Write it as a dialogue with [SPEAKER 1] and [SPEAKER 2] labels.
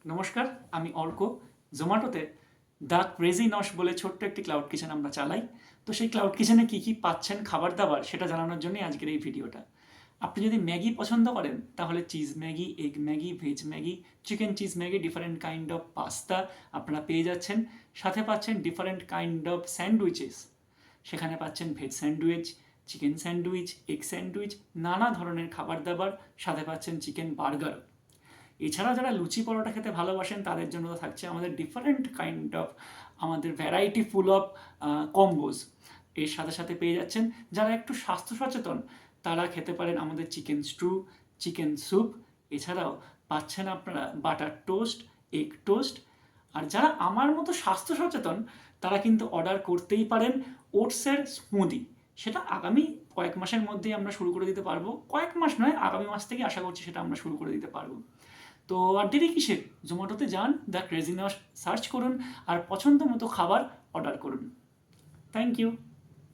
[SPEAKER 1] নমস্কার, আমি Arka. জোম্যাটোতে the crazy নশ বলে ছোট্ট একটি ক্লাউড কিচেন আমরা চালাই। তো সেই ক্লাউড কিচেনে কী কী পাচ্ছেন খাবার দাবার সেটা জানানোর জন্যই আজকের এই ভিডিওটা। আপনি যদি ম্যাগি পছন্দ করেন তাহলে cheese Maggi, egg Maggi, veg Maggi, chicken cheese Maggi, different kind of pasta আপনারা পেয়ে যাচ্ছেন। সাথে পাচ্ছেন ডিফারেন্ট কাইন্ড অফ স্যান্ডউইচেস। সেখানে পাচ্ছেন veg sandwich, chicken sandwich, egg sandwich, নানা ধরনের খাবার দাবার। সাথে পাচ্ছেন চিকেন বার্গার। এছাড়া যারা লুচি পরোটা খেতে ভালোবাসেন তাদের জন্য তো থাকছে আমাদের ডিফারেন্ট কাইন্ড অফ আমাদের ভ্যারাইটি ফুল অফ কম্বোজ। এর সাথে সাথে পেয়ে যাচ্ছেন যারা একটু স্বাস্থ্য সচেতন তারা খেতে পারেন আমাদের চিকেন স্ট্রু, চিকেন স্যুপ। এছাড়াও পাচ্ছেন আপনারা বাটার টোস্ট, এগ টোস্ট। আর যারা আমার মতো স্বাস্থ্য সচেতন তারা কিন্তু অর্ডার করতেই পারেন ওটসের স্মুদি। সেটা আগামী কয়েক মাসের মধ্যেই আমরা শুরু করে দিতে পারবো। কয়েক মাস নয়, আগামী মাস থেকে আশা করছি সেটা আমরা শুরু করে দিতে পারবো। তো আর দেরি কিসের, জোম্যাটোতে যান, দ্য ক্রেজি নশ সার্চ করুন আর পছন্দ মতো খাবার অর্ডার করুন। Thank you.